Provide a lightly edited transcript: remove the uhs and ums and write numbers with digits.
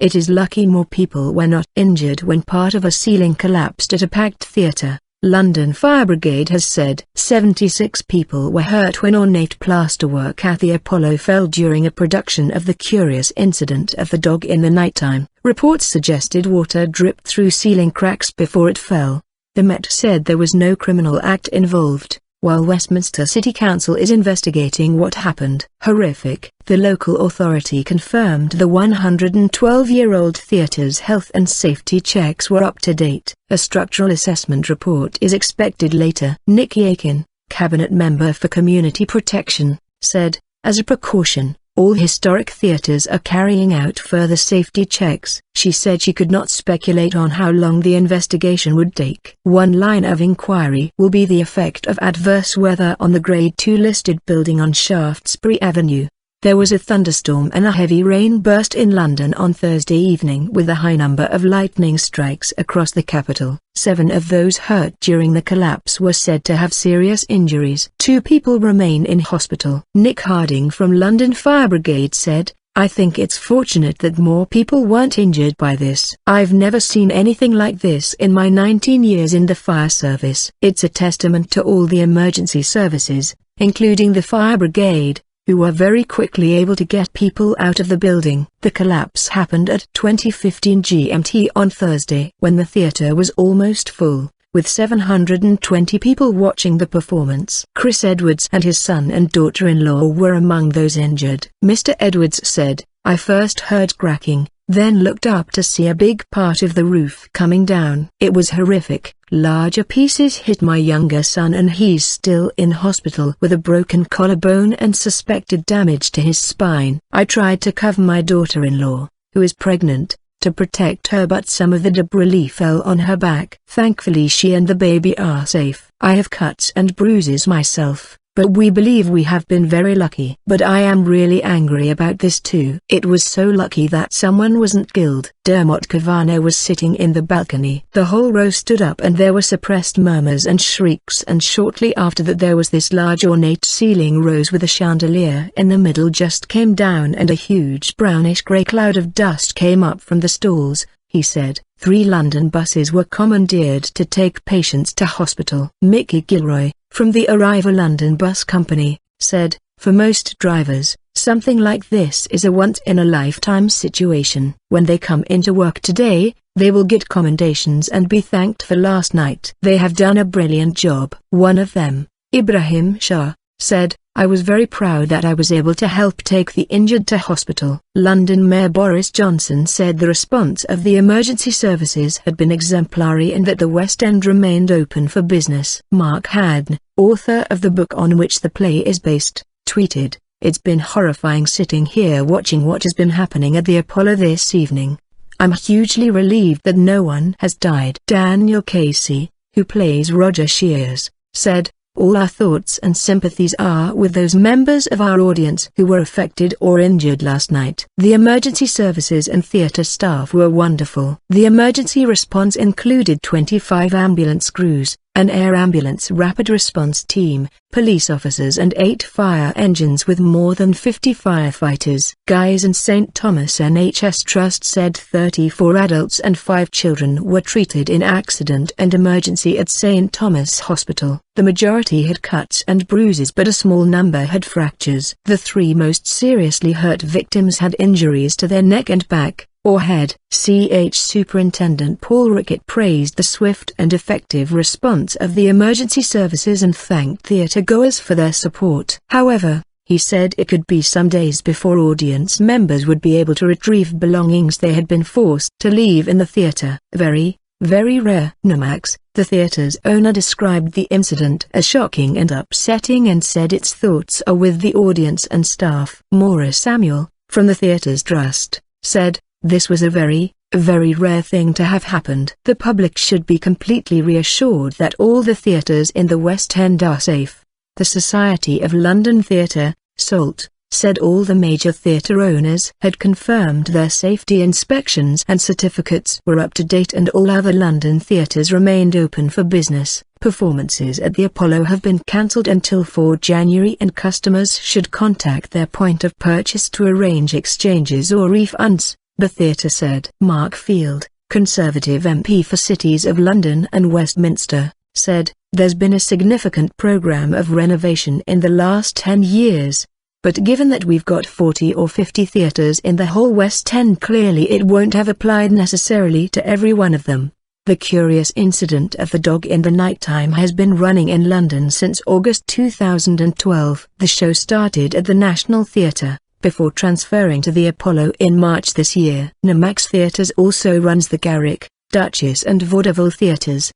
It is lucky more people were not injured when part of a ceiling collapsed at a packed theatre, London Fire Brigade has said. 76 people were hurt when ornate plasterwork at the Apollo fell during a production of the curious incident of the dog in the nighttime. Reports suggested water dripped through ceiling cracks before it fell. The Met said there was no criminal act involved, while Westminster City Council is investigating what happened. Horrific. The local authority confirmed the 112-year-old theatre's health and safety checks were up to date. A structural assessment report is expected later. Nickie Aiken, cabinet member for community protection, said, as a precaution, all historic theatres are carrying out further safety checks. She said she could not speculate on how long the investigation would take. One line of inquiry will be the effect of adverse weather on the Grade 2 listed building on Shaftesbury Avenue. There was a thunderstorm and a heavy rain burst in London on Thursday evening with a high number of lightning strikes across the capital. 7 of those hurt during the collapse were said to have serious injuries. 2 people remain in hospital. Nick Harding from London Fire Brigade said, "I think it's fortunate that more people weren't injured by this. I've never seen anything like this in my 19 years in the fire service. It's a testament to all the emergency services, including the Fire Brigade, who were very quickly able to get people out of the building." The collapse happened at 20:15 GMT on Thursday when the theatre was almost full, with 720 people watching the performance. Chris Edwards and his son and daughter-in-law were among those injured. Mr. Edwards said, "I first heard cracking, then looked up to see a big part of the roof coming down. It was horrific. Larger pieces hit my younger son and he's still in hospital with a broken collarbone and suspected damage to his spine. I tried to cover my daughter-in-law, who is pregnant, to protect her, but some of the debris fell on her back. Thankfully she and the baby are safe. I have cuts and bruises myself, but we believe we have been very lucky. But I am really angry about this too. It was so lucky that someone wasn't killed." Dermot Kavanagh was sitting in the balcony. "The whole row stood up and there were suppressed murmurs and shrieks, and shortly after that there was this large ornate ceiling rose with a chandelier in the middle just came down and a huge brownish-grey cloud of dust came up from the stalls," he said. 3 London buses were commandeered to take patients to hospital. Mickey Gilroy, from the Arriva London Bus Company, said, "For most drivers, something like this is a once-in-a-lifetime situation. When they come into work today, they will get commendations and be thanked for last night. They have done a brilliant job." One of them, Ibrahim Shah, said, "I was very proud that I was able to help take the injured to hospital." London Mayor Boris Johnson said the response of the emergency services had been exemplary and that the West End remained open for business. Mark Haddon, author of the book on which the play is based, tweeted, "It's been horrifying sitting here watching what has been happening at the Apollo this evening. I'm hugely relieved that no one has died." Daniel Casey, who plays Roger Shears, said, "All our thoughts and sympathies are with those members of our audience who were affected or injured last night. The emergency services and theatre staff were wonderful." The emergency response included 25 ambulance crews, an air ambulance rapid response team, police officers and 8 fire engines with more than 50 firefighters. Guy's and St. Thomas NHS Trust said 34 adults and 5 children were treated in accident and emergency at St. Thomas Hospital. The majority had cuts and bruises but a small number had fractures. The 3 most seriously hurt victims had injuries to their neck and back, or head. CH Superintendent Paul Rickett praised the swift and effective response of the emergency services and thanked theatre-goers for their support. However, he said it could be some days before audience members would be able to retrieve belongings they had been forced to leave in the theatre. "Very, very rare." Nomax, the theatre's owner, described the incident as shocking and upsetting and said its thoughts are with the audience and staff. Maura Samuel, from the theatre's trust, said, "This was a very, very rare thing to have happened. The public should be completely reassured that all the theatres in the West End are safe." The Society of London Theatre, SALT, said all the major theatre owners had confirmed their safety inspections and certificates were up to date and all other London theatres remained open for business. Performances at the Apollo have been cancelled until 4 January and customers should contact their point of purchase to arrange exchanges or refunds. the theatre said. Mark Field, Conservative MP for cities of London and Westminster, said, "There's been a significant programme of renovation in the last 10 years. But given that we've got 40 or 50 theatres in the whole West End, clearly it won't have applied necessarily to every one of them." The curious incident of the dog in the nighttime has been running in London since August 2012. The show started at the National Theatre, before transferring to the Apollo in March this year. Max Theatres also runs the Garrick, Duchess and Vaudeville theatres.